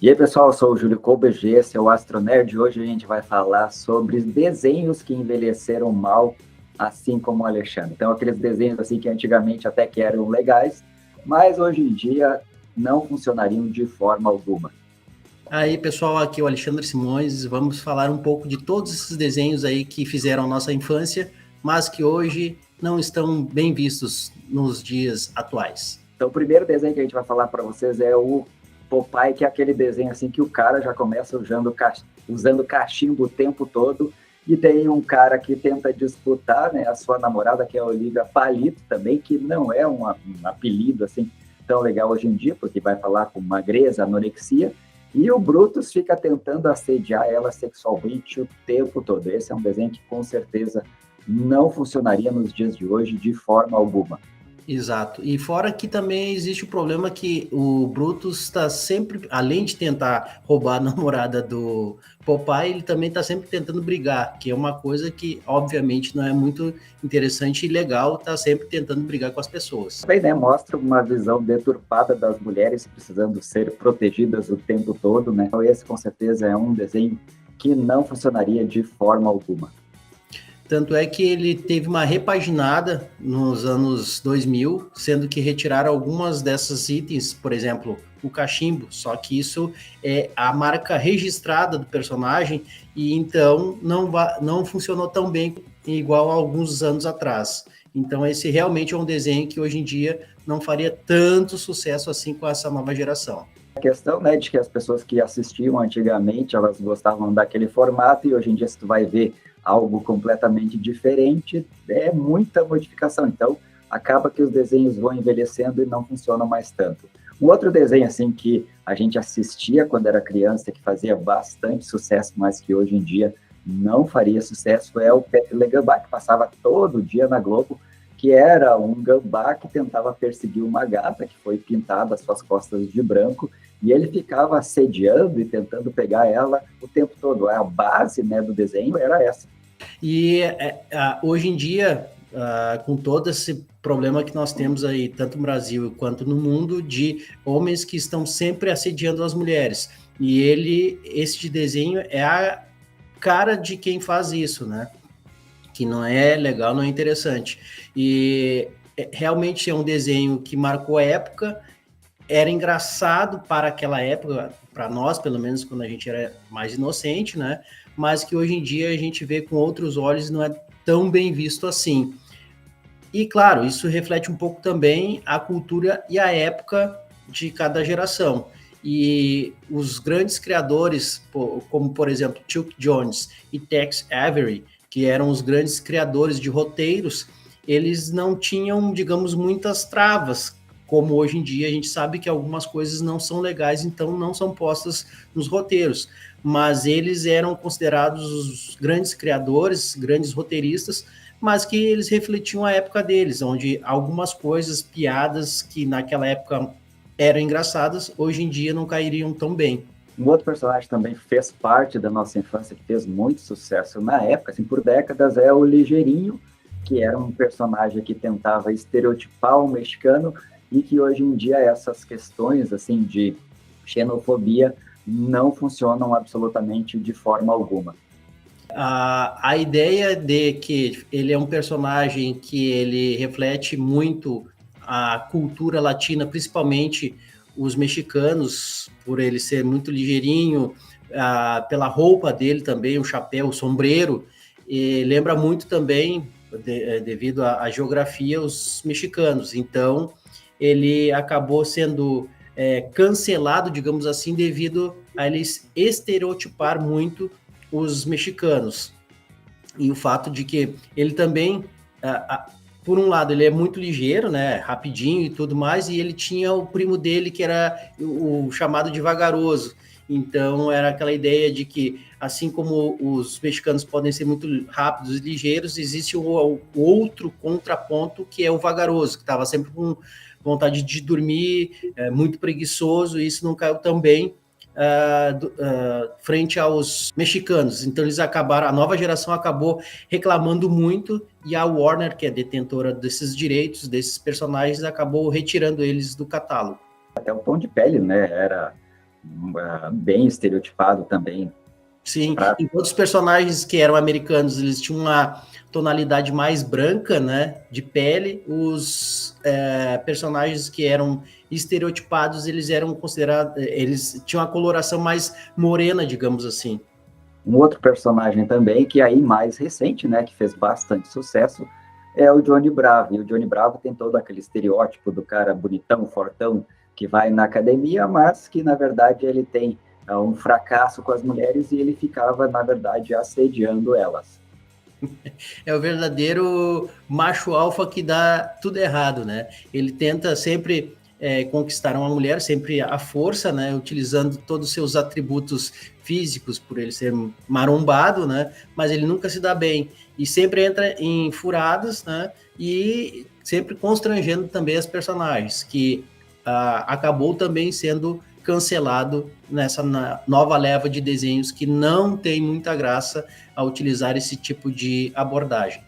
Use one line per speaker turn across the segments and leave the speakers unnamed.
E aí, pessoal, eu sou o Júlio Kolberg, esse é o Astronerd. Hoje a gente vai falar sobre desenhos que envelheceram mal, assim como o Alexandre. Então, aqueles desenhos assim que antigamente até que eram legais, mas hoje em dia não funcionariam de forma alguma.
Aí, pessoal, aqui é o Alexandre Simões. Vamos falar um pouco de todos esses desenhos aí que fizeram a nossa infância, mas que hoje não estão bem vistos nos dias atuais.
Então, o primeiro desenho que a gente vai falar para vocês é o Popeye, que é aquele desenho assim que o cara já começa usando cachimbo o tempo todo, e tem um cara que tenta disputar, né, a sua namorada, que é a Olivia Palito também, que não é um apelido assim tão legal hoje em dia, porque vai falar com magreza, anorexia, e o Brutus fica tentando assediar ela sexualmente o tempo todo. Esse é um desenho que com certeza não funcionaria nos dias de hoje de forma alguma.
Exato. E fora que também existe o problema que o Brutus está sempre, além de tentar roubar a namorada do Popeye, ele também está sempre tentando brigar, que é uma coisa que, obviamente, não é muito interessante e legal, tá sempre tentando brigar com as pessoas.
Também, né, mostra uma visão deturpada das mulheres precisando ser protegidas o tempo todo, né? Então, esse, com certeza, é um desenho que não funcionaria de forma alguma.
Tanto é que ele teve uma repaginada nos anos 2000, sendo que retiraram algumas dessas itens, por exemplo, o cachimbo, só que isso é a marca registrada do personagem e então não funcionou tão bem igual a alguns anos atrás. Então esse realmente é um desenho que hoje em dia não faria tanto sucesso assim com essa nova geração.
A questão, né, de que as pessoas que assistiam antigamente, elas gostavam daquele formato, e hoje em dia, se tu vai ver algo completamente diferente, é muita modificação. Então, acaba que os desenhos vão envelhecendo e não funcionam mais tanto. Um outro desenho, assim, que a gente assistia quando era criança, que fazia bastante sucesso, mas que hoje em dia não faria sucesso, é o Pepe Le Gambá, que passava todo dia na Globo, que era um gambá que tentava perseguir uma gata que foi pintada as suas costas de branco, e ele ficava assediando e tentando pegar ela o tempo todo. A base, né, do desenho era essa.
E hoje em dia, com todo esse problema que nós temos aí, tanto no Brasil quanto no mundo, de homens que estão sempre assediando as mulheres. E esse desenho é a cara de quem faz isso, né? Que não é legal, não é interessante. E realmente é um desenho que marcou a época, era engraçado para aquela época, para nós, pelo menos quando a gente era mais inocente, né? Mas que hoje em dia a gente vê com outros olhos e não é tão bem visto assim. E claro, isso reflete um pouco também a cultura e a época de cada geração. E os grandes criadores, como por exemplo Chuck Jones e Tex Avery, que eram os grandes criadores de roteiros, eles não tinham, digamos, muitas travas, como hoje em dia a gente sabe que algumas coisas não são legais, então não são postas nos roteiros. Mas eles eram considerados os grandes criadores, grandes roteiristas, mas que eles refletiam a época deles, onde algumas coisas, piadas que naquela época eram engraçadas, hoje em dia não cairiam tão bem.
Um outro personagem também fez parte da nossa infância, que fez muito sucesso na época, assim, por décadas, é o Ligeirinho, que era um personagem que tentava estereotipar o mexicano, e que hoje em dia essas questões assim de xenofobia não funcionam absolutamente de forma alguma.
A ideia de que ele é um personagem que ele reflete muito a cultura latina, principalmente os mexicanos, por ele ser muito ligeirinho, pela roupa dele também, o chapéu, o sombreiro, e lembra muito também, devido à geografia, os mexicanos. Então, ele acabou sendo cancelado, digamos assim, devido a eles estereotipar muito os mexicanos. E o fato de que ele também, por um lado, ele é muito ligeiro, né, rapidinho e tudo mais, e ele tinha o primo dele que era o chamado de vagaroso. Então era aquela ideia de que, assim como os mexicanos podem ser muito rápidos e ligeiros, existe o outro contraponto que é o vagaroso, que estava sempre com vontade de dormir, muito preguiçoso, e isso não caiu tão bem frente aos mexicanos. Então eles acabaram, a nova geração acabou reclamando muito, e a Warner, que é detentora desses direitos, desses personagens, acabou retirando eles do catálogo.
Até o tom de pele, né, era bem estereotipado também.
Sim, e outros personagens que eram americanos, eles tinham uma tonalidade mais branca, né, de pele. Os personagens que eram estereotipados, eles eram considerados, eles tinham a coloração mais morena, digamos assim.
Um outro personagem também, que aí mais recente, né, que fez bastante sucesso, é o Johnny Bravo. E o Johnny Bravo tem todo aquele estereótipo do cara bonitão, fortão, que vai na academia, mas que, na verdade, ele tem um fracasso com as mulheres e ele ficava, na verdade, assediando elas.
É o verdadeiro macho alfa que dá tudo errado, né? Ele tenta sempre conquistar uma mulher, sempre à força, né? Utilizando todos os seus atributos físicos, por ele ser marombado, né? Mas ele nunca se dá bem. E sempre entra em furadas, né? E sempre constrangendo também as personagens, que acabou também sendo cancelado nessa nova leva de desenhos que não tem muita graça a utilizar esse tipo de abordagem.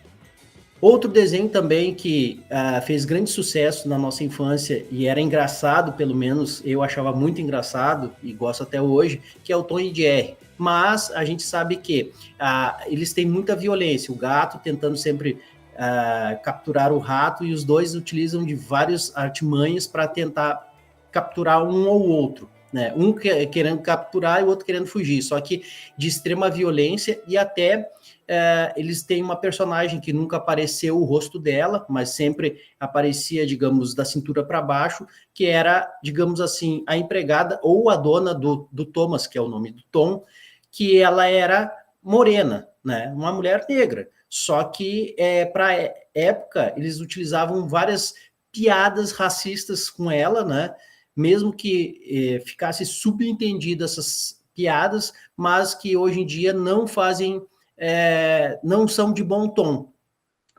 Outro desenho também que fez grande sucesso na nossa infância e era engraçado, pelo menos eu achava muito engraçado e gosto até hoje, que é o Tom e Jerry. Mas a gente sabe que eles têm muita violência, o gato tentando sempre capturar o rato e os dois utilizam de várias artimanhas para tentar capturar um ou outro, né? Um querendo capturar e o outro querendo fugir, só que de extrema violência e até eles têm uma personagem que nunca apareceu o rosto dela, mas sempre aparecia, digamos, da cintura para baixo, que era, digamos assim, a empregada ou a dona do Thomas, que é o nome do Tom, que ela era morena, né? Uma mulher negra. Só que para época eles utilizavam várias piadas racistas com ela, né? Mesmo que ficasse subentendido essas piadas, mas que hoje em dia não fazem, não são de bom tom.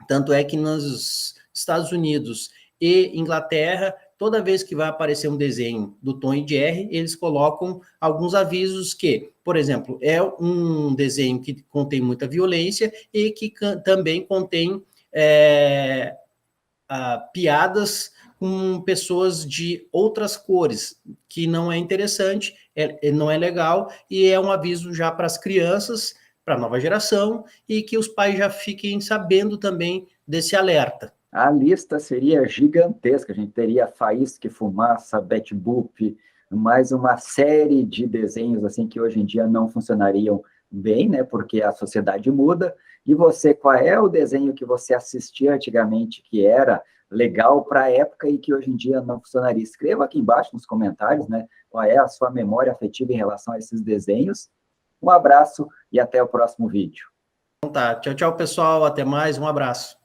Tanto é que nos Estados Unidos e Inglaterra, toda vez que vai aparecer um desenho do Tom e Jerry, eles colocam alguns avisos que, por exemplo, é um desenho que contém muita violência e que também contém piadas com pessoas de outras cores, que não é interessante, não é legal, e é um aviso já para as crianças, para a nova geração, e que os pais já fiquem sabendo também desse alerta.
A lista seria gigantesca, a gente teria Faísca e Fumaça, Betty Boop, mais uma série de desenhos assim que hoje em dia não funcionariam bem, né? Porque a sociedade muda. E você, qual é o desenho que você assistia antigamente que era legal para a época e que hoje em dia não funcionaria? Escreva aqui embaixo nos comentários, né? Qual é a sua memória afetiva em relação a esses desenhos. Um abraço e até o próximo vídeo.
Então tá, tchau, tchau, pessoal, até mais, um abraço.